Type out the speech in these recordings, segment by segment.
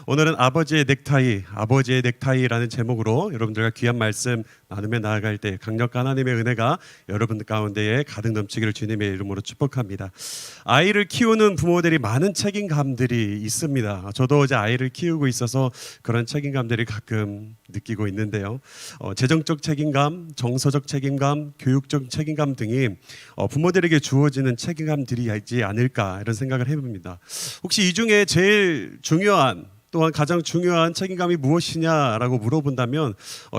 오늘은 아버지의 넥타이라는 제목으로 여러분들과 귀한 말씀 나누며 나아갈 때 강력한 하나님의 은혜가 여러분 가운데에 가득 넘치기를 주님의 이름으로 축복합니다. 아이를 키우는 부모들이 많은 책임감들이 있습니다. 저도 이제 아이를 키우고 있어서 그런 책임감들이 가끔 느끼고 있는데요. 재정적 책임감, 정서적 책임감, 교육적 책임감 등이 부모들에게 주어지는 책임감들이 있지 않을까 이런 생각을 해봅니다. 혹시 이 중에 제일 중요한 또한 가장 중요한 책임감이 무엇이냐라고 물어본다면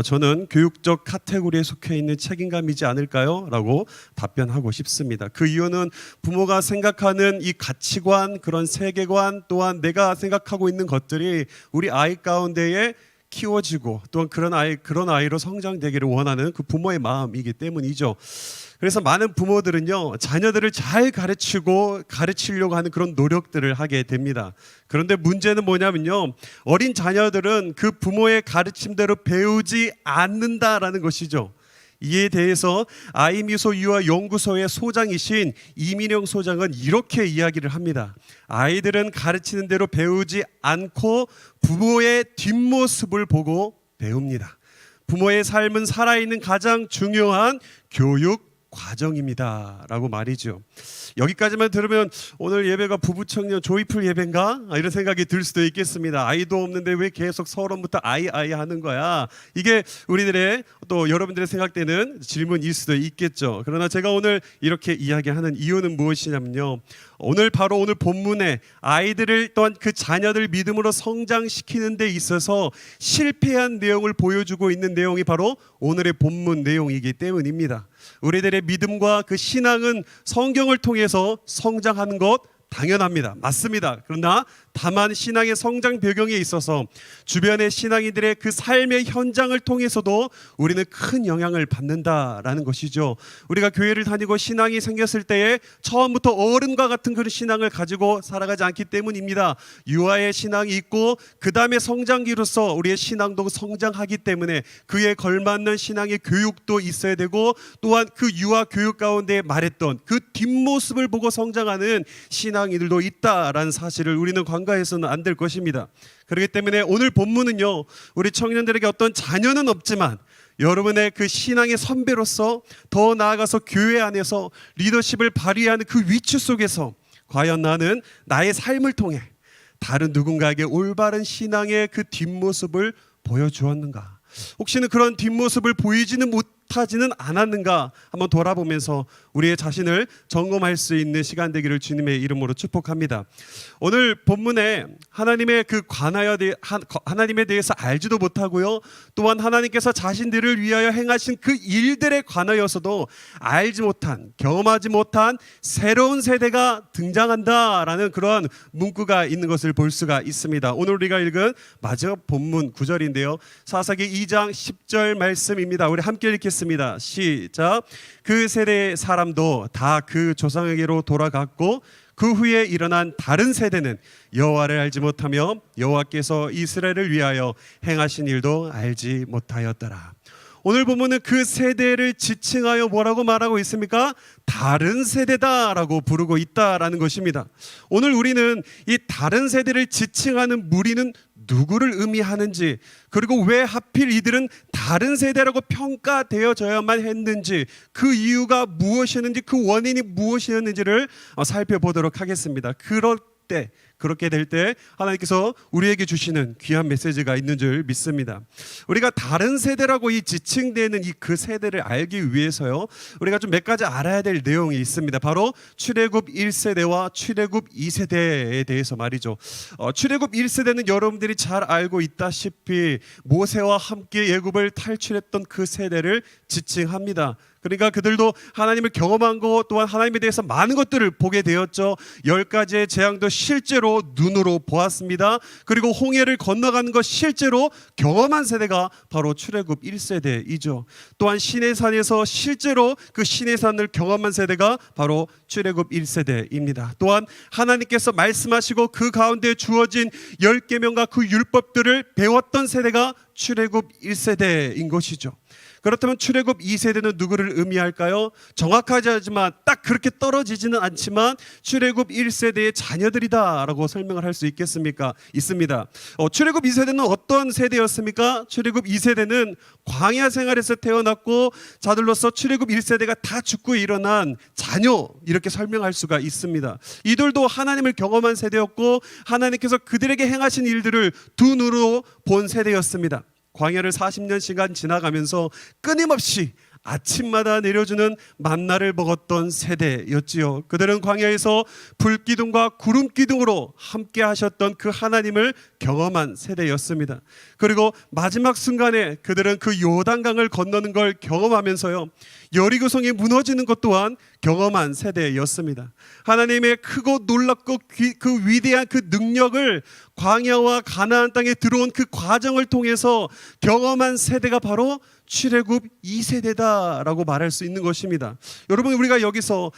저는 교육적 카테고리에 속해 있는 책임감이지 않을까요? 라고 답변하고 싶습니다. 그 이유는 부모가 생각하는 이 가치관, 그런 세계관 또한 내가 생각하고 있는 것들이 우리 아이 가운데에 키워지고 또한 그런 아이로 성장되기를 원하는 그 부모의 마음이기 때문이죠. 그래서 많은 부모들은요, 자녀들을 잘 가르치려고 하는 그런 노력들을 하게 됩니다. 그런데 문제는 뭐냐면요, 어린 자녀들은 그 부모의 가르침대로 배우지 않는다라는 것이죠. 이에 대해서 아이미소 유아 연구소의 소장이신 이민영 소장은 이렇게 이야기를 합니다. 아이들은 가르치는 대로 배우지 않고 부모의 뒷모습을 보고 배웁니다. 부모의 삶은 살아있는 가장 중요한 교육 과정입니다 라고 말이죠. 여기까지만 들으면 오늘 예배가 부부청년 조이풀 예배인가? 이런 생각이 들 수도 있겠습니다. 아이도 없는데 왜 계속 서론부터 아이 하는 거야? 이게 우리들의 또 여러분들의 생각되는 질문일 수도 있겠죠. 그러나 제가 오늘 이렇게 이야기하는 이유는 무엇이냐면요, 오늘 본문에 아이들을 또한 그 자녀들 믿음으로 성장시키는 데 있어서 실패한 내용을 보여주고 있는 내용이 바로 오늘의 본문 내용이기 때문입니다. 우리들의 믿음과 그 신앙은 성경을 통해서 성장하는 것 당연합니다. 맞습니다. 그러나 다만 신앙의 성장 배경에 있어서 주변의 신앙인들의 그 삶의 현장을 통해서도 우리는 큰 영향을 받는다라는 것이죠. 우리가 교회를 다니고 신앙이 생겼을 때에 처음부터 어른과 같은 그런 신앙을 가지고 살아가지 않기 때문입니다. 유아의 신앙이 있고 그 다음에 성장기로서 우리의 신앙도 성장하기 때문에 그에 걸맞는 신앙의 교육도 있어야 되고, 또한 그 유아 교육 가운데 말했던 그 뒷모습을 보고 성장하는 신앙인들도 있다라는 사실을 우리는 간과해서는 안 될 것입니다. 그렇기 때문에 오늘 본문은요, 우리 청년들에게 어떤 자녀는 없지만 여러분의 그 신앙의 선배로서 더 나아가서 교회 안에서 리더십을 발휘하는 그 위치 속에서 과연 나는 나의 삶을 통해 다른 누군가에게 올바른 신앙의 그 뒷모습을 보여주었는가? 혹시는 그런 뒷모습을 보이지는 못하지는 않았는가? 한번 돌아보면서 우리의 자신을 점검할 수 있는 시간 되기를 주님의 이름으로 축복합니다. 오늘 본문에 하나님의 하나님에 대해서 알지도 못하고요, 또한 하나님께서 자신들을 위하여 행하신 그 일들에 관하여서도 알지 못한, 경험하지 못한 새로운 세대가 등장한다라는 그러한 문구가 있는 것을 볼 수가 있습니다. 오늘 우리가 읽은 마지막 본문 9절인데요, 사사기 2장 10절 말씀입니다. 우리 함께 읽겠습니다. 시작. 그 세대의 사람도 다 그 조상에게로 돌아갔고 그 후에 일어난 다른 세대는 여호와를 알지 못하며 여호와께서 이스라엘을 위하여 행하신 일도 알지 못하였더라. 오늘 보면은 그 세대를 지칭하여 뭐라고 말하고 있습니까? 다른 세대다라고 부르고 있다라는 것입니다. 오늘 우리는 이 다른 세대를 지칭하는 무리는 누구를 의미하는지, 그리고 왜 하필 이들은 다른 세대라고 평가되어져야만 했는지, 그 이유가 무엇이었는지, 그 원인이 무엇이었는지를 살펴보도록 하겠습니다. 그렇게 될 때 하나님께서 우리에게 주시는 귀한 메시지가 있는 줄 믿습니다. 우리가 다른 세대라고 이 지칭되는 그 세대를 알기 위해서요, 우리가 좀 몇 가지 알아야 될 내용이 있습니다. 바로 출애굽 1세대와 출애굽 2세대에 대해서 말이죠. 출애굽 1세대는 여러분들이 잘 알고 있다시피 모세와 함께 애굽을 탈출했던 그 세대를 지칭합니다. 그러니까 그들도 하나님을 경험한 것, 또한 하나님에 대해서 많은 것들을 보게 되었죠. 10가지의 재앙도 실제로 눈으로 보았습니다. 그리고 홍해를 건너가는 것 실제로 경험한 세대가 바로 출애굽 1세대이죠. 또한 시내산에서 실제로 그 시내산을 경험한 세대가 바로 출애굽 1세대입니다. 또한 하나님께서 말씀하시고 그 가운데 주어진 10계명과 그 율법들을 배웠던 세대가 출애굽 1세대인 것이죠. 그렇다면 출애굽 2세대는 누구를 의미할까요? 정확하지 않지만 딱 그렇게 떨어지지는 않지만 출애굽 1세대의 자녀들이다라고 설명을 할 수 있겠습니까? 있습니다. 출애굽 2세대는 어떤 세대였습니까? 출애굽 2세대는 광야 생활에서 태어났고 자들로서 출애굽 1세대가 다 죽고 일어난 자녀, 이렇게 설명할 수가 있습니다. 이들도 하나님을 경험한 세대였고 하나님께서 그들에게 행하신 일들을 두 눈으로 본 세대였습니다. 광야를 40년간 지나가면서 끊임없이 아침마다 내려주는 만나를 먹었던 세대였지요. 그들은 광야에서 불기둥과 구름기둥으로 함께 하셨던 그 하나님을 경험한 세대였습니다. 그리고 마지막 순간에 그들은 그 요단강을 건너는 걸 경험하면서요, 여리고성이 무너지는 것 또한 경험한 세대였습니다. 하나님의 크고 놀랍고 그 위대한 그 능력을 광야와 가나안 땅에 들어온 그 과정을 통해서 경험한 세대가 바로 출애굽 2세대다라고 말할 수 있는 것입니다. 여러분, 우리가 여기서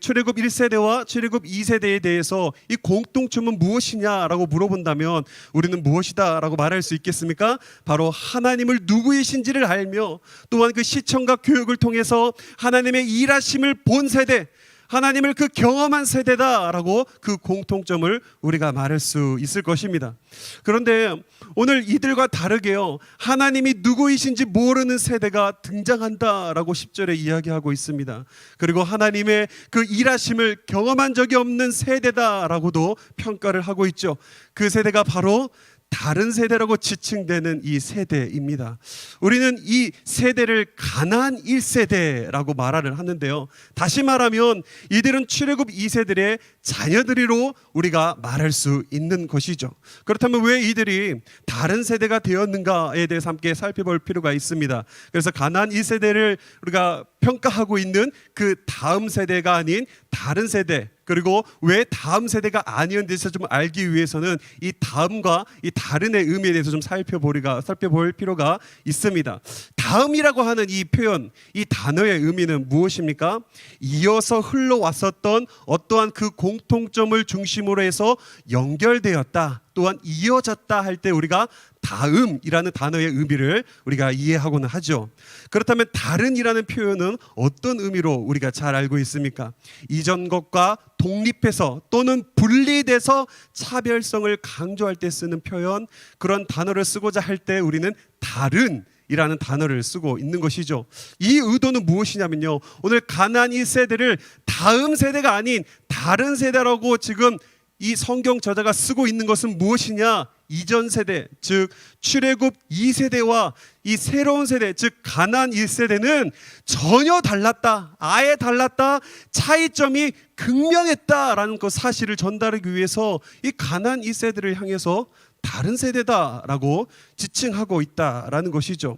출애굽 1세대와 출애굽 2세대에 대해서 이 공통점은 무엇이냐라고 물어본다면 우리는 무엇이다라고 말할 수 있겠습니까? 바로 하나님을 누구이신지를 알며 또한 그 시청과 교육을 통해서 하나님의 일하심을 본 세대, 하나님을 그 경험한 세대다라고 그 공통점을 우리가 말할 수 있을 것입니다. 그런데 오늘 이들과 다르게요, 하나님이 누구이신지 모르는 세대가 등장한다라고 10절에 이야기하고 있습니다. 그리고 하나님의 그 일하심을 경험한 적이 없는 세대다라고도 평가를 하고 있죠. 그 세대가 바로 다른 세대라고 지칭되는 이 세대입니다. 우리는 이 세대를 가나안 1세대라고 말을 하는데요, 다시 말하면 이들은 출애굽 2세들의 자녀들이로 우리가 말할 수 있는 것이죠. 그렇다면 왜 이들이 다른 세대가 되었는가에 대해서 함께 살펴볼 필요가 있습니다. 그래서 가나안 1세대를 우리가 평가하고 있는 그 다음 세대가 아닌 다른 세대, 그리고 왜 다음 세대가 아니었는지 좀 알기 위해서는 이 다음과 이 다른의 의미에 대해서 좀 살펴볼 필요가 있습니다. 다음이라고 하는 이 표현, 이 단어의 의미는 무엇입니까? 이어서 흘러왔었던 어떠한 그 공통점을 중심으로 해서 연결되었다, 또한 이어졌다 할 때 우리가 다음이라는 단어의 의미를 우리가 이해하고는 하죠. 그렇다면 다른이라는 표현은 어떤 의미로 우리가 잘 알고 있습니까? 이전 것과 독립해서 또는 분리돼서 차별성을 강조할 때 쓰는 표현, 그런 단어를 쓰고자 할 때 우리는 다른 이라는 단어를 쓰고 있는 것이죠. 이 의도는 무엇이냐면요, 오늘 가나안 1세대를 다음 세대가 아닌 다른 세대라고 지금 이 성경 저자가 쓰고 있는 것은 무엇이냐? 이전 세대, 즉 출애굽 2세대와 이 새로운 세대, 즉 가나안 1세대는 전혀 달랐다, 아예 달랐다, 차이점이 극명했다라는 그 사실을 전달하기 위해서 이 가나안 1세대를 향해서 다른 세대다라고 지칭하고 있다라는 것이죠.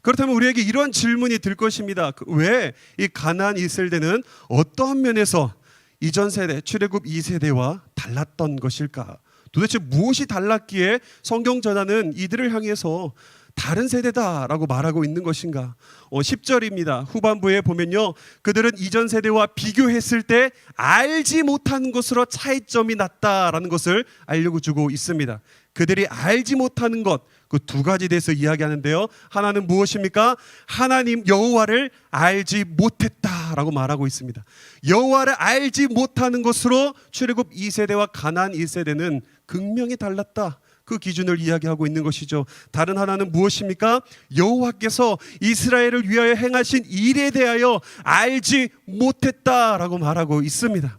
그렇다면 우리에게 이러한 질문이 들 것입니다. 왜 이 가나안 1세대는 어떠한 면에서 이전 세대 출애굽 2세대와 달랐던 것일까? 도대체 무엇이 달랐기에 성경 저자는 이들을 향해서 다른 세대다라고 말하고 있는 것인가? 10절입니다. 후반부에 보면요, 그들은 이전 세대와 비교했을 때 알지 못하는 것으로 차이점이 났다라는 것을 알려주고 있습니다. 그들이 알지 못하는 것, 그 두 가지 대해서 이야기하는데요, 하나는 무엇입니까? 하나님 여호와를 알지 못했다라고 말하고 있습니다. 여호와를 알지 못하는 것으로 출애굽 2세대와 가나안 1세대는 극명히 달랐다, 그 기준을 이야기하고 있는 것이죠. 다른 하나는 무엇입니까? 여호와께서 이스라엘을 위하여 행하신 일에 대하여 알지 못했다라고 말하고 있습니다.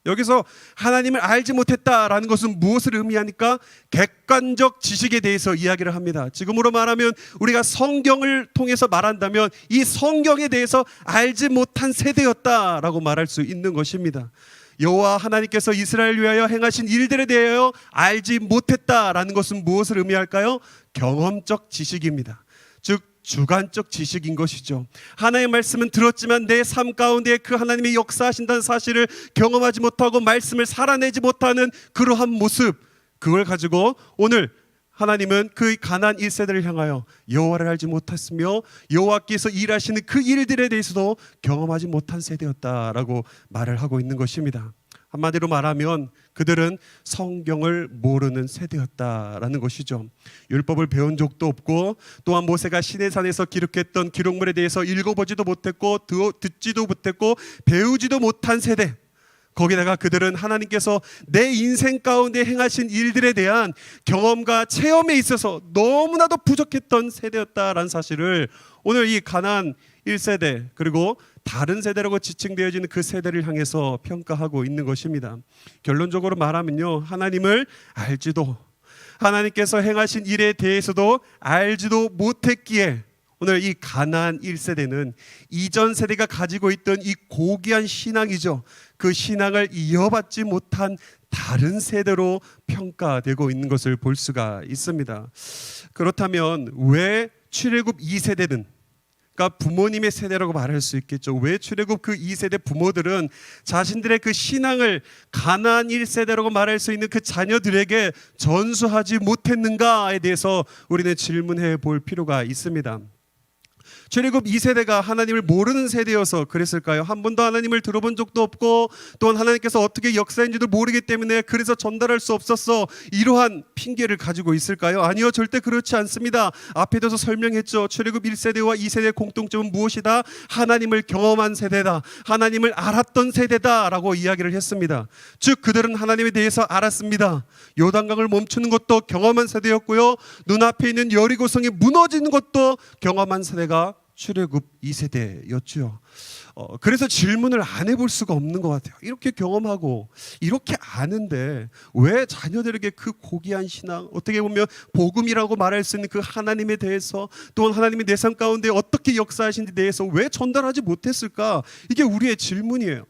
여기서 하나님을 알지 못했다라는 것은 무엇을 의미하니까? 객관적 지식에 대해서 이야기를 합니다. 지금으로 말하면 우리가 성경을 통해서 말한다면 이 성경에 대해서 알지 못한 세대였다라고 말할 수 있는 것입니다. 여호와 하나님께서 이스라엘을 위하여 행하신 일들에 대하여 알지 못했다라는 것은 무엇을 의미할까요? 경험적 지식입니다. 즉 주관적 지식인 것이죠. 하나님의 말씀은 들었지만 내 삶 가운데 그 하나님의 역사하신다는 사실을 경험하지 못하고 말씀을 살아내지 못하는 그러한 모습, 그걸 가지고 오늘 하나님은 그 가나안 1세대를 향하여 여호와를 알지 못했으며 여호와께서 일하시는 그 일들에 대해서도 경험하지 못한 세대였다라고 말을 하고 있는 것입니다. 한마디로 말하면 그들은 성경을 모르는 세대였다라는 것이죠. 율법을 배운 적도 없고 또한 모세가 시내산에서 기록했던 기록물에 대해서 읽어보지도 못했고 듣지도 못했고 배우지도 못한 세대. 거기다가 그들은 하나님께서 내 인생 가운데 행하신 일들에 대한 경험과 체험에 있어서 너무나도 부족했던 세대였다라는 사실을 오늘 이 가나안 1세대 그리고 다른 세대라고 지칭되어지는 그 세대를 향해서 평가하고 있는 것입니다. 결론적으로 말하면요, 하나님을 알지도 하나님께서 행하신 일에 대해서도 알지도 못했기에 오늘 이 가나안 1세대는 이전 세대가 가지고 있던 이 고귀한 신앙이죠, 그 신앙을 이어받지 못한 다른 세대로 평가되고 있는 것을 볼 수가 있습니다. 그렇다면 왜 출애굽 2세대는, 그러니까 부모님의 세대라고 말할 수 있겠죠, 왜 출애굽 그 2세대 부모들은 자신들의 그 신앙을 가나안 1세대라고 말할 수 있는 그 자녀들에게 전수하지 못했는가에 대해서 우리는 질문해 볼 필요가 있습니다. 출애굽 2세대가 하나님을 모르는 세대여서 그랬을까요? 한 번도 하나님을 들어본 적도 없고 또한 하나님께서 어떻게 역사인지도 모르기 때문에 그래서 전달할 수 없었어, 이러한 핑계를 가지고 있을까요? 아니요, 절대 그렇지 않습니다. 앞에도 설명했죠. 출애굽 1세대와 2세대의 공통점은 무엇이다? 하나님을 경험한 세대다, 하나님을 알았던 세대다라고 이야기를 했습니다. 즉 그들은 하나님에 대해서 알았습니다. 요단강을 멈추는 것도 경험한 세대였고요, 눈앞에 있는 여리고성이 무너지는 것도 경험한 세대가 출애굽 2세대였죠. 그래서 질문을 안 해볼 수가 없는 것 같아요. 이렇게 경험하고 이렇게 아는데 왜 자녀들에게 그 고귀한 신앙, 어떻게 보면 복음이라고 말할 수 있는 그 하나님에 대해서, 또한 하나님의 내 삶 가운데 어떻게 역사하신지 대해서 왜 전달하지 못했을까? 이게 우리의 질문이에요.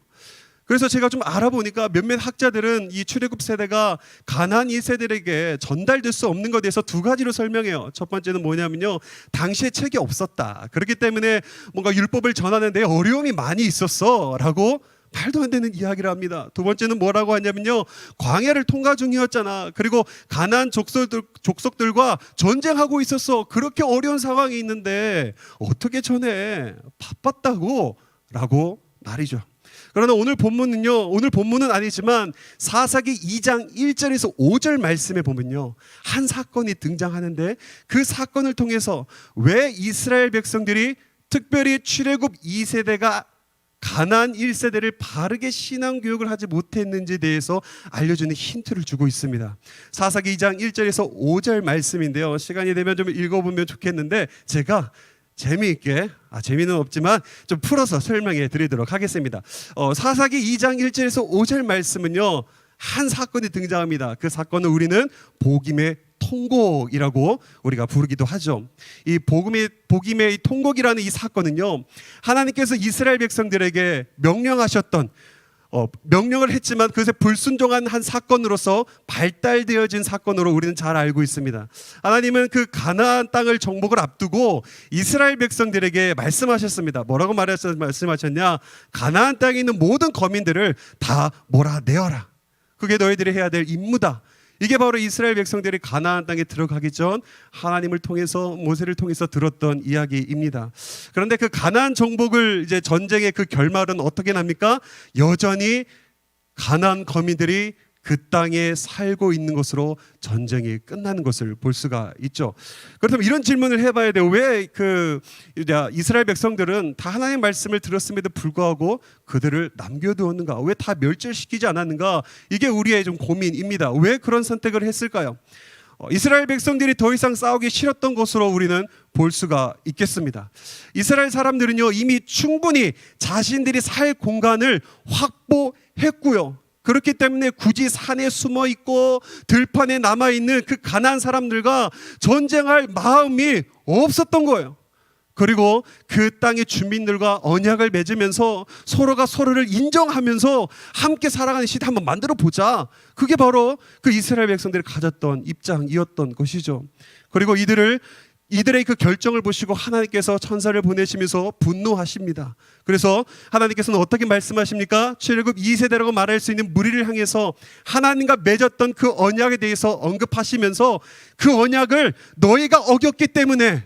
그래서 제가 좀 알아보니까 몇몇 학자들은 이 출애굽 세대가 가나안 2세대에게 전달될 수 없는 것에 대해서 두 가지로 설명해요. 첫 번째는 뭐냐면요, 당시에 책이 없었다, 그렇기 때문에 뭔가 율법을 전하는데 어려움이 많이 있었어 라고 말도 안 되는 이야기를 합니다. 두 번째는 뭐라고 하냐면요, 광야를 통과 중이었잖아, 그리고 가나안 족속들과 전쟁하고 있었어, 그렇게 어려운 상황이 있는데 어떻게 전해, 바빴다고 라고 말이죠. 그러나 오늘 본문은 아니지만 사사기 2장 1절에서 5절 말씀에 보면요, 한 사건이 등장하는데 그 사건을 통해서 왜 이스라엘 백성들이 특별히 출애굽 2세대가 가나안 1세대를 바르게 신앙 교육을 하지 못했는지에 대해서 알려주는 힌트를 주고 있습니다. 사사기 2장 1절에서 5절 말씀인데요, 시간이 되면 좀 읽어보면 좋겠는데 제가 재미있게, 재미는 없지만 좀 풀어서 설명해 드리도록 하겠습니다. 사사기 2장 1절에서 5절 말씀은요, 한 사건이 등장합니다. 그 사건은 우리는 복임의 통곡이라고 우리가 부르기도 하죠. 이 복임의 통곡이라는 이 사건은요, 하나님께서 이스라엘 백성들에게 명령을 했지만 그것에 불순종한 한 사건으로서 발달되어진 사건으로 우리는 잘 알고 있습니다. 하나님은 그 가나안 땅을 정복을 앞두고 이스라엘 백성들에게 말씀하셨습니다. 뭐라고 말씀하셨냐? 가나안 땅에 있는 모든 거민들을 다 몰아내어라. 그게 너희들이 해야 될 임무다. 이게 바로 이스라엘 백성들이 가나안 땅에 들어가기 전 하나님을 통해서, 모세를 통해서 들었던 이야기입니다. 그런데 그 가나안 정복을 이제 전쟁의 그 결말은 어떻게 납니까? 여전히 가나안 거민들이 그 땅에 살고 있는 것으로 전쟁이 끝나는 것을 볼 수가 있죠. 그렇다면 이런 질문을 해봐야 돼요. 왜 이스라엘 백성들은 다 하나님의 말씀을 들었음에도 불구하고 그들을 남겨두었는가? 왜 다 멸절시키지 않았는가? 이게 우리의 좀 고민입니다. 왜 그런 선택을 했을까요? 이스라엘 백성들이 더 이상 싸우기 싫었던 것으로 우리는 볼 수가 있겠습니다. 이스라엘 사람들은요, 이미 충분히 자신들이 살 공간을 확보했고요, 그렇기 때문에 굳이 산에 숨어 있고 들판에 남아 있는 그 가나안 사람들과 전쟁할 마음이 없었던 거예요. 그리고 그 땅의 주민들과 언약을 맺으면서 서로가 서로를 인정하면서 함께 살아가는 시대 한번 만들어 보자. 그게 바로 그 이스라엘 백성들이 가졌던 입장이었던 것이죠. 그리고 이들의 그 결정을 보시고 하나님께서 천사를 보내시면서 분노하십니다. 그래서 하나님께서는 어떻게 말씀하십니까? 출애굽 2세대라고 말할 수 있는 무리를 향해서 하나님과 맺었던 그 언약에 대해서 언급하시면서 그 언약을 너희가 어겼기 때문에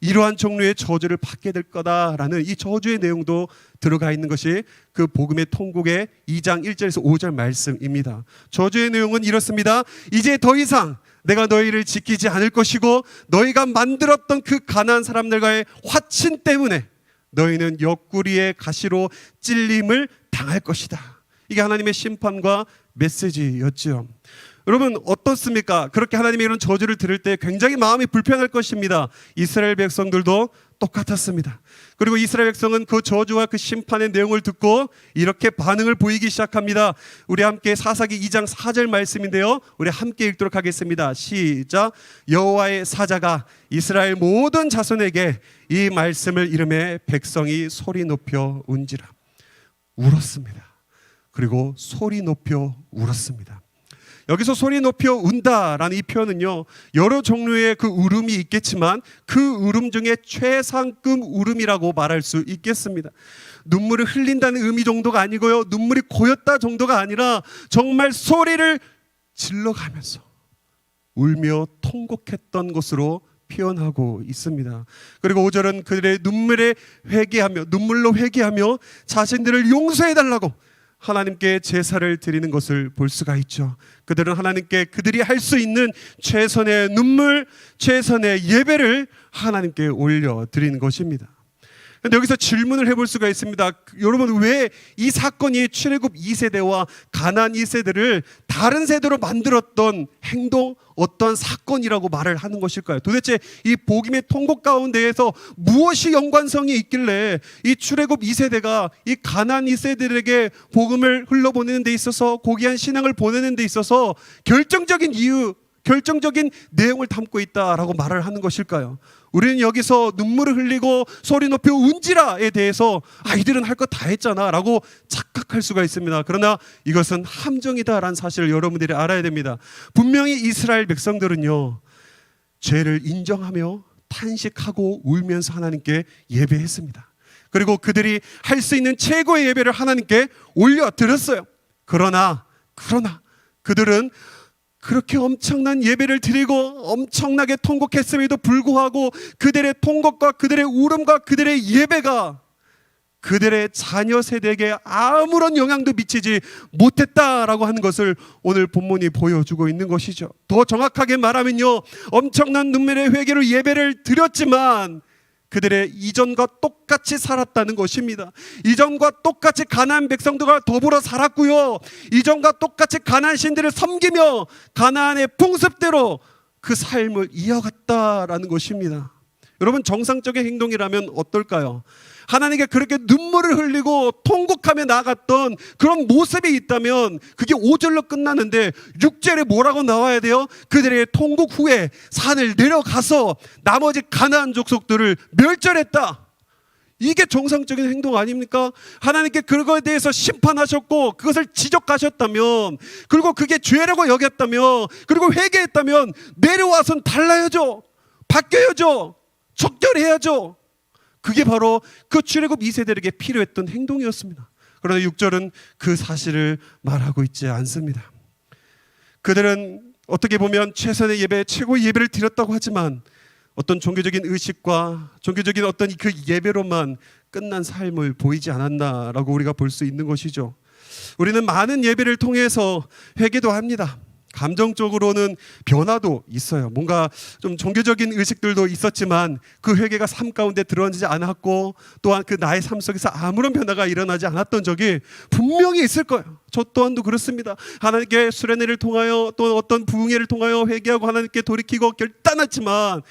이러한 종류의 저주를 받게 될 거다라는 이 저주의 내용도 들어가 있는 것이 그 복음의 통곡의 2장 1절에서 5절 말씀입니다. 저주의 내용은 이렇습니다. 이제 더 이상 내가 너희를 지키지 않을 것이고 너희가 만들었던 그 가난한 사람들과의 화친 때문에 너희는 옆구리의 가시로 찔림을 당할 것이다. 이게 하나님의 심판과 메시지였죠. 여러분 어떻습니까? 그렇게 하나님의 이런 저주를 들을 때 굉장히 마음이 불편할 것입니다. 이스라엘 백성들도 똑같았습니다. 그리고 이스라엘 백성은 그 저주와 그 심판의 내용을 듣고 이렇게 반응을 보이기 시작합니다. 우리 함께 사사기 2장 4절 말씀인데요, 우리 함께 읽도록 하겠습니다. 시작. 여호와의 사자가 이스라엘 모든 자손에게 이 말씀을 이르매 백성이 소리 높여 운지라. 울었습니다. 그리고 소리 높여 울었습니다. 여기서 소리 높여 운다라는 이 표현은요, 여러 종류의 그 울음이 있겠지만 그 울음 중에 최상급 울음이라고 말할 수 있겠습니다. 눈물을 흘린다는 의미 정도가 아니고요, 눈물이 고였다 정도가 아니라 정말 소리를 질러가면서 울며 통곡했던 것으로 표현하고 있습니다. 그리고 5절은 그들의 눈물로 회개하며 자신들을 용서해달라고 하나님께 제사를 드리는 것을 볼 수가 있죠. 그들은 하나님께 그들이 할 수 있는 최선의 눈물, 최선의 예배를 하나님께 올려드리는 것입니다. 그런데 여기서 질문을 해볼 수가 있습니다. 여러분, 왜 이 사건이 출애굽 2세대와 가나안 2세대를 다른 세대로 만들었던 행동, 어떤 사건이라고 말을 하는 것일까요? 도대체 이 복음의 통곡 가운데에서 무엇이 연관성이 있길래 이 출애굽 2세대가 이 가나안 2세대들에게 복음을 흘러보내는 데 있어서, 고귀한 신앙을 보내는 데 있어서 결정적인 이유, 결정적인 내용을 담고 있다라고 말을 하는 것일까요? 우리는 여기서 눈물을 흘리고 소리 높여 운지라에 대해서 이들은 할 거 다 했잖아 라고 착각할 수가 있습니다. 그러나 이것은 함정이다라는 사실을 여러분들이 알아야 됩니다. 분명히 이스라엘 백성들은요, 죄를 인정하며 탄식하고 울면서 하나님께 예배했습니다. 그리고 그들이 할 수 있는 최고의 예배를 하나님께 올려드렸어요. 그러나 그들은 그렇게 엄청난 예배를 드리고 엄청나게 통곡했음에도 불구하고 그들의 통곡과 그들의 울음과 그들의 예배가 그들의 자녀 세대에게 아무런 영향도 미치지 못했다라고 하는 것을 오늘 본문이 보여주고 있는 것이죠. 더 정확하게 말하면요, 엄청난 눈물의 회개로 예배를 드렸지만 그들의 이전과 똑같이 살았다는 것입니다. 이전과 똑같이 가나안 백성들과 더불어 살았고요, 이전과 똑같이 가나안 신들을 섬기며 가나안의 풍습대로 그 삶을 이어갔다라는 것입니다. 여러분, 정상적인 행동이라면 어떨까요? 하나님께 그렇게 눈물을 흘리고 통곡하며 나아갔던 그런 모습이 있다면 그게 5절로 끝나는데 6절에 뭐라고 나와야 돼요? 그들의 통곡 후에 산을 내려가서 나머지 가나안 족속들을 멸절했다. 이게 정상적인 행동 아닙니까? 하나님께 그거에 대해서 심판하셨고 그것을 지적하셨다면, 그리고 그게 죄라고 여겼다면, 그리고 회개했다면 내려와서는 달라야죠. 바뀌어야죠. 척결해야죠. 그게 바로 그 출애굽 2세대에게 필요했던 행동이었습니다. 그러나 6절은 그 사실을 말하고 있지 않습니다. 그들은 어떻게 보면 최선의 예배, 최고의 예배를 드렸다고 하지만 어떤 종교적인 의식과 종교적인 어떤 그 예배로만 끝난 삶을 보이지 않았나라고 우리가 볼 수 있는 것이죠. 우리는 많은 예배를 통해서 회개도 합니다. 감정적으로는 변화도 있어요. 뭔가 좀 종교적인 의식들도 있었지만 그 회개가 삶 가운데 드러나지 않았고, 또한 그 나의 삶 속에서 아무런 변화가 일어나지 않았던 적이 분명히 있을 거예요. 저 또한도 그렇습니다. 하나님께 수련회를 통하여 또 어떤 부흥회를 통하여 회개하고 하나님께 돌이키고 결단했지만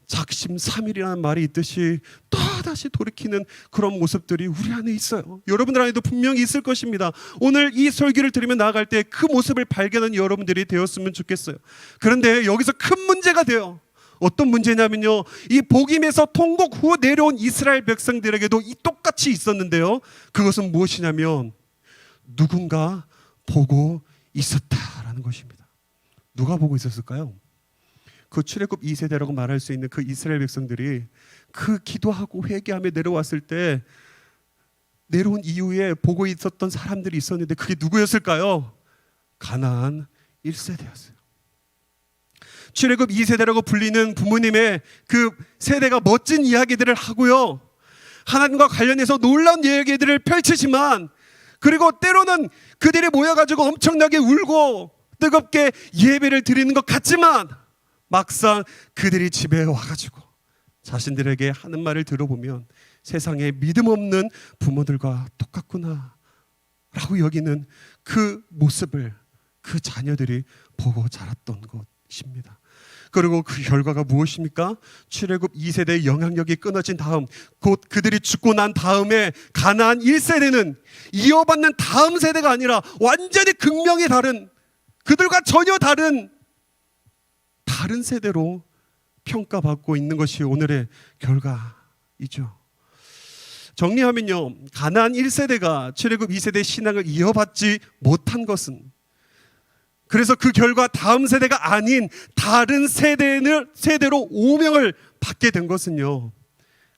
작심삼일이라는 말이 있듯이 또다시 돌이키는 그런 모습들이 우리 안에 있어요. 여러분들 안에도 분명히 있을 것입니다. 오늘 이 설교를 들으며 나아갈 때 그 모습을 발견하는 여러분들이 되었으면 좋겠어요. 그런데 여기서 큰 문제가 돼요. 어떤 문제냐면요, 이 복임에서 통곡 후 내려온 이스라엘 백성들에게도 이 똑같이 있었는데요, 그것은 무엇이냐면 누군가 보고 있었다라는 것입니다. 누가 보고 있었을까요? 그 출애굽 2세대라고 말할 수 있는 그 이스라엘 백성들이 그 기도하고 회개하며 내려왔을 때 내려온 이후에 보고 있었던 사람들이 있었는데 그게 누구였을까요? 가나안 1세대였어요. 출애굽 2세대라고 불리는 부모님의 그 세대가 멋진 이야기들을 하고요, 하나님과 관련해서 놀라운 이야기들을 펼치지만, 그리고 때로는 그들이 모여가지고 엄청나게 울고 뜨겁게 예배를 드리는 것 같지만, 막상 그들이 집에 와가지고 자신들에게 하는 말을 들어보면 세상에 믿음 없는 부모들과 똑같구나 라고 여기는 그 모습을 그 자녀들이 보고 자랐던 것입니다. 그리고 그 결과가 무엇입니까? 출애굽 2세대의 영향력이 끊어진 다음, 곧 그들이 죽고 난 다음에 가나안 1세대는 이어받는 다음 세대가 아니라 완전히 극명히 다른, 그들과 전혀 다른 세대로 평가받고 있는 것이 오늘의 결과이죠. 정리하면요, 가나안 1세대가 출애굽 2세대의 신앙을 이어받지 못한 것은, 그래서 그 결과 다음 세대가 아닌 다른 세대로 오명을 받게 된 것은요,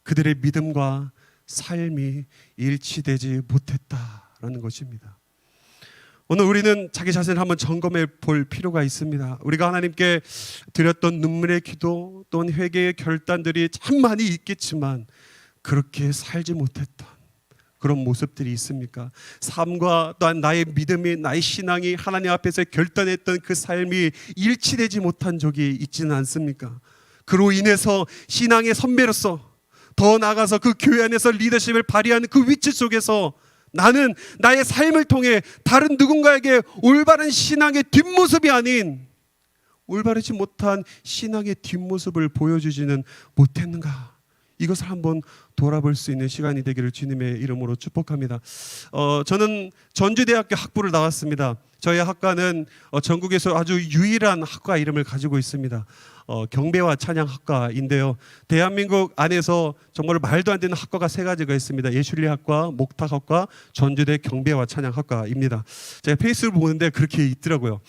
그들의 믿음과 삶이 일치되지 못했다라는 것입니다. 오늘 우리는 자기 자신을 한번 점검해 볼 필요가 있습니다. 우리가 하나님께 드렸던 눈물의 기도 또는 회개의 결단들이 참 많이 있겠지만 그렇게 살지 못했던 그런 모습들이 있습니까? 삶과 또한 나의 믿음이, 나의 신앙이 하나님 앞에서 결단했던 그 삶이 일치되지 못한 적이 있지는 않습니까? 그로 인해서 신앙의 선배로서, 더 나아가서 그 교회 안에서 리더십을 발휘하는 그 위치 속에서 나는 나의 삶을 통해 다른 누군가에게 올바른 신앙의 뒷모습이 아닌 올바르지 못한 신앙의 뒷모습을 보여주지는 못했는가? 이것을 한번 돌아볼 수 있는 시간이 되기를 주님의 이름으로 축복합니다. 저는 전주대학교 학부를 나왔습니다. 저희 학과는 전국에서 아주 유일한 학과 이름을 가지고 있습니다. 경배와 찬양학과인데요, 대한민국 안에서 정말 말도 안 되는 학과가 세 가지가 있습니다. 예술리학과, 목탁학과, 전주대 경배와 찬양학과입니다. 제가 페이스북을 보는데 그렇게 있더라고요.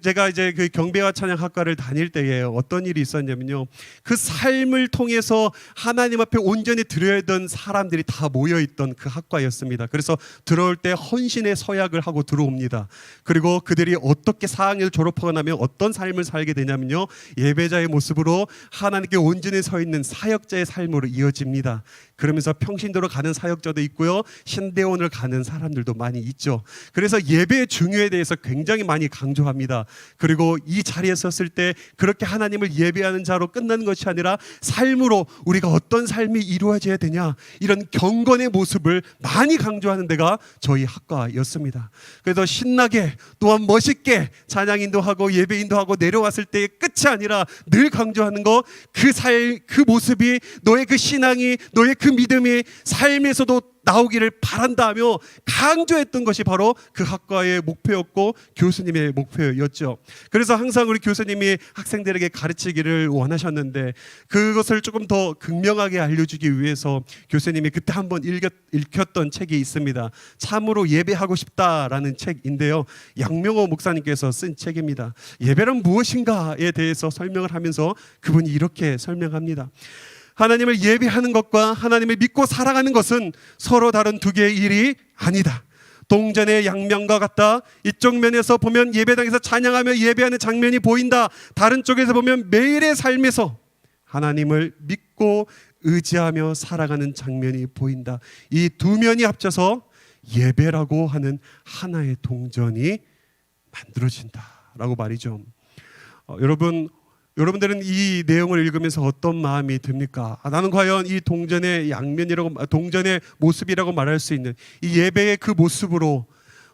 제가 이제 그 경배와 찬양학과를 다닐 때에 어떤 일이 있었냐면요, 그 삶을 통해서 하나님 앞에 온전히 드려야던 사람들이 다 모여있던 그 학과였습니다. 그래서 들어올 때 헌신의 서약을 하고 들어옵니다. 그리고 그들이 어떻게 4학년을 졸업하고 나면 어떤 삶을 살게 되냐면요, 예배자의 모습으로 하나님께 온전히 서 있는 사역자의 삶으로 이어집니다. 그러면서 평신도로 가는 사역자도 있고요, 신대원을 가는 사람들도 많이 있죠. 그래서 예배의 중요에 대해서 굉장히 많이 강조합니다. 그리고 이 자리에 섰을 때 그렇게 하나님을 예배하는 자로 끝나는 것이 아니라 삶으로 우리가 어떤 삶이 이루어져야 되냐, 이런 경건의 모습을 많이 강조하는 데가 저희 학과였습니다. 그래서 신나게 또한 멋있게 찬양 인도하고 예배 인도하고 내려왔을 때의 끝이 아니라 늘 강조하는 거, 그 모습이, 너의 그 신앙이, 너의 그 믿음이 삶에서도 나오기를 바란다며 강조했던 것이 바로 그 학과의 목표였고 교수님의 목표였죠. 그래서 항상 우리 교수님이 학생들에게 가르치기를 원하셨는데, 그것을 조금 더 극명하게 알려주기 위해서 교수님이 그때 한번 읽혔던 책이 있습니다. 참으로 예배하고 싶다라는 책인데요, 양명호 목사님께서 쓴 책입니다. 예배란 무엇인가에 대해서 설명을 하면서 그분이 이렇게 설명합니다. 하나님을 예배하는 것과 하나님을 믿고 살아가는 것은 서로 다른 두 개의 일이 아니다. 동전의 양면과 같다. 이쪽 면에서 보면 예배당에서 찬양하며 예배하는 장면이 보인다. 다른 쪽에서 보면 매일의 삶에서 하나님을 믿고 의지하며 살아가는 장면이 보인다. 이 두 면이 합쳐서 예배라고 하는 하나의 동전이 만들어진다라고 말이죠. 여러분들은 이 내용을 읽으면서 어떤 마음이 듭니까? 나는 과연 이 동전의 양면이라고, 동전의 모습이라고 말할 수 있는 이 예배의 그 모습으로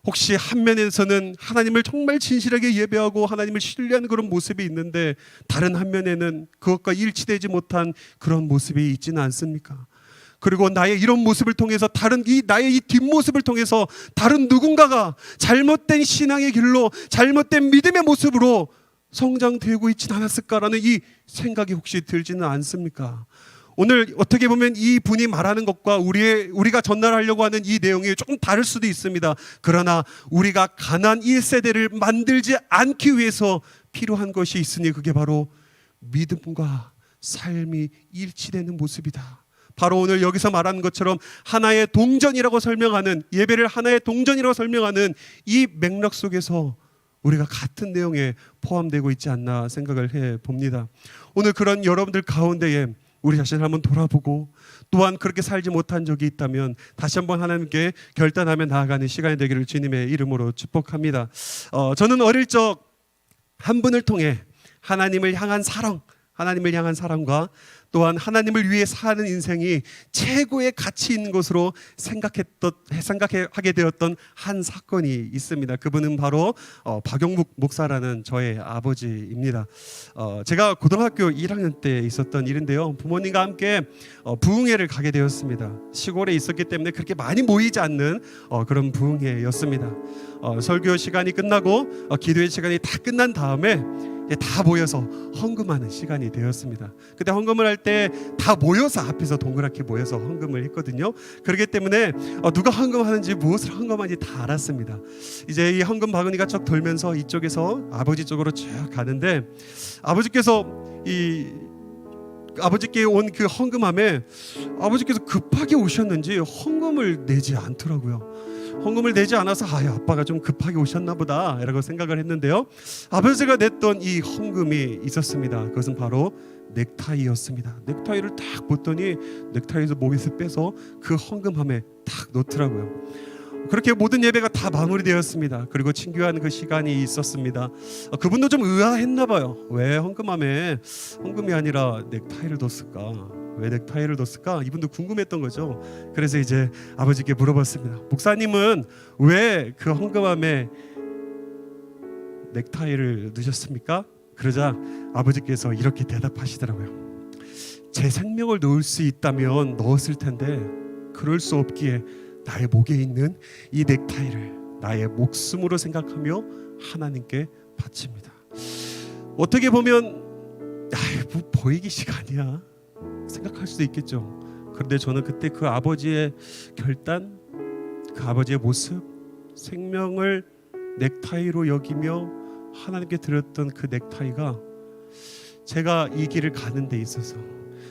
혹시 한 면에서는 하나님을 정말 진실하게 예배하고 하나님을 신뢰하는 그런 모습이 있는데, 다른 한 면에는 그것과 일치되지 못한 그런 모습이 있지는 않습니까? 그리고 나의 이런 모습을 통해서 나의 이 뒷모습을 통해서 다른 누군가가 잘못된 신앙의 길로, 잘못된 믿음의 모습으로 성장되고 있지는 않았을까라는 이 생각이 혹시 들지는 않습니까? 오늘 어떻게 보면 이 분이 말하는 것과 우리가 전달하려고 하는 이 내용이 조금 다를 수도 있습니다. 그러나 우리가 가나안 1세대를 만들지 않기 위해서 필요한 것이 있으니 그게 바로 믿음과 삶이 일치되는 모습이다. 바로 오늘 여기서 말하는 것처럼 하나의 동전이라고 설명하는, 예배를 하나의 동전이라고 설명하는 이 맥락 속에서 우리가 같은 내용에 포함되고 있지 않나 생각을 해봅니다. 오늘 그런 여러분들 가운데에 우리 자신을 한번 돌아보고 또한 그렇게 살지 못한 적이 있다면 다시 한번 하나님께 결단하며 나아가는 시간이 되기를 주님의 이름으로 축복합니다. 저는 어릴 적 한 분을 통해 하나님을 향한 사랑과 또한 하나님을 위해 사는 인생이 최고의 가치 있는 것으로 생각하게 되었던 한 사건이 있습니다. 그분은 바로 박용묵 목사라는 저의 아버지입니다. 제가 고등학교 1학년 때 있었던 일인데요. 부모님과 함께 부흥회를 가게 되었습니다. 시골에 있었기 때문에 그렇게 많이 모이지 않는 그런 부흥회였습니다. 설교 시간이 끝나고 기도의 시간이 다 끝난 다음에 다 모여서 헌금하는 시간이 되었습니다. 그때 헌금을 할 때 다 모여서 앞에서 동그랗게 모여서 헌금을 했거든요. 그렇기 때문에 누가 헌금하는지 무엇을 헌금하는지 다 알았습니다. 이제 이 헌금 바구니가 쭉 돌면서 이쪽에서 아버지 쪽으로 쭉 가는데 아버지께 온 그 헌금함에 아버지께서 급하게 오셨는지 헌금을 내지 않더라고요. 헌금을 내지 않아서 아빠가 좀 급하게 오셨나 보다 라고 생각을 했는데요, 아버지가 냈던 이 헌금이 있었습니다. 그것은 바로 넥타이였습니다. 넥타이를 딱 봤더니 넥타이에서 목에서 빼서 그 헌금함에 딱 넣더라고요. 그렇게 모든 예배가 다 마무리되었습니다. 그리고 친교하는 그 시간이 있었습니다. 그분도 좀 의아했나 봐요. 왜 헌금이 아니라 넥타이를 뒀을까? 왜 넥타이를 뒀을까? 이분도 궁금했던 거죠. 그래서 이제 아버지께 물어봤습니다. 목사님은 왜 그 헌금함에 넥타이를 넣으셨습니까? 그러자 아버지께서 이렇게 대답하시더라고요. 제 생명을 넣을 수 있다면 넣었을 텐데 그럴 수 없기에 나의 목에 있는 이 넥타이를 나의 목숨으로 생각하며 하나님께 바칩니다. 어떻게 보면 뭐 보이기식 아니야 생각할 수도 있겠죠. 그런데 저는 그때 그 아버지의 결단, 그 아버지의 모습, 생명을 넥타이로 여기며 하나님께 드렸던 그 넥타이가 제가 이 길을 가는 데 있어서,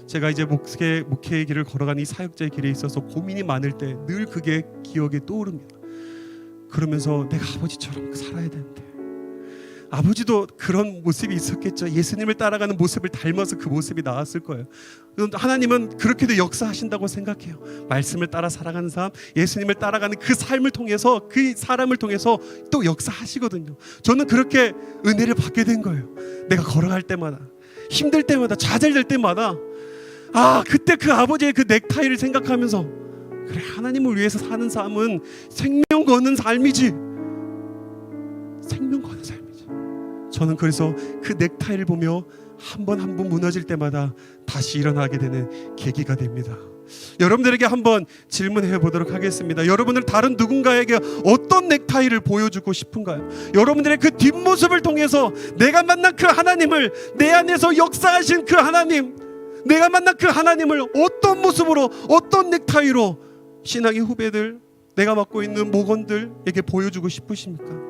제가 이제 목회의 길을 걸어가는 이 사역자의 길에 있어서 고민이 많을 때 늘 그게 기억에 떠오릅니다. 그러면서 내가 아버지처럼 살아야 되는데, 아버지도 그런 모습이 있었겠죠. 예수님을 따라가는 모습을 닮아서 그 모습이 나왔을 거예요. 하나님은 그렇게도 역사하신다고 생각해요. 말씀을 따라 살아가는 삶, 예수님을 따라가는 그 삶을 통해서, 그 사람을 통해서 또 역사하시거든요. 저는 그렇게 은혜를 받게 된 거예요. 내가 걸어갈 때마다, 힘들 때마다, 좌절될 때마다 그때 그 아버지의 그 넥타이를 생각하면서, 그래, 하나님을 위해서 사는 삶은 생명 거는 삶이지. 생명 거는 삶이지. 저는 그래서 그 넥타이를 보며 한 번 무너질 때마다 다시 일어나게 되는 계기가 됩니다. 여러분들에게 한번 질문해 보도록 하겠습니다. 여러분들 다른 누군가에게 어떤 넥타이를 보여주고 싶은가요? 여러분들의 그 뒷모습을 통해서 내가 만난 그 하나님을, 내 안에서 역사하신 그 하나님, 내가 만난 그 하나님을 어떤 모습으로, 어떤 넥타이로 신앙의 후배들, 내가 맡고 있는 목원들에게 보여주고 싶으십니까?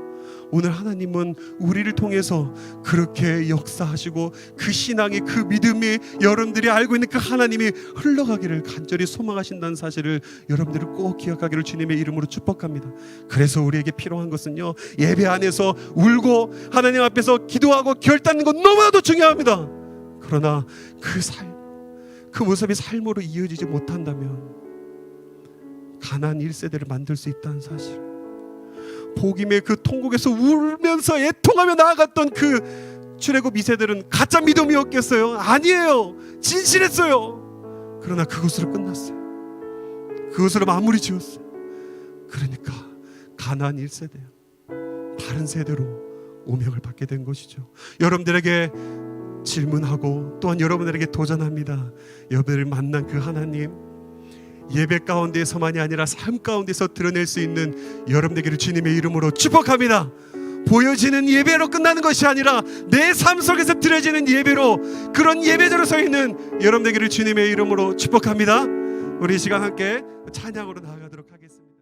오늘 하나님은 우리를 통해서 그렇게 역사하시고 그 신앙의 그 믿음이, 여러분들이 알고 있는 그 하나님이 흘러가기를 간절히 소망하신다는 사실을 여러분들이 꼭 기억하기를 주님의 이름으로 축복합니다. 그래서 우리에게 필요한 것은요, 예배 안에서 울고 하나님 앞에서 기도하고 결단하는 것 너무나도 중요합니다. 그러나 그 삶, 그 모습이 삶으로 이어지지 못한다면 가나안 1세대를 만들 수 있다는 사실, 복임의 그 통곡에서 울면서 애통하며 나아갔던 그 출애굽 2세들은 가짜 믿음이었겠어요? 아니에요. 진실했어요. 그러나 그것으로 끝났어요. 그것으로 마무리 지었어요. 그러니까 가나안 1세대요, 다른 세대로 오명을 받게 된 것이죠. 여러분들에게 질문하고 또한 여러분들에게 도전합니다. 여러분을 만난 그 하나님, 예배 가운데서만이 아니라 삶 가운데서 드러낼 수 있는 여러분에게를 주님의 이름으로 축복합니다. 보여지는 예배로 끝나는 것이 아니라 내 삶 속에서 드려지는 예배로, 그런 예배자로 서 있는 여러분에게를 주님의 이름으로 축복합니다. 우리 이 시간 함께 찬양으로 나아가도록 하겠습니다.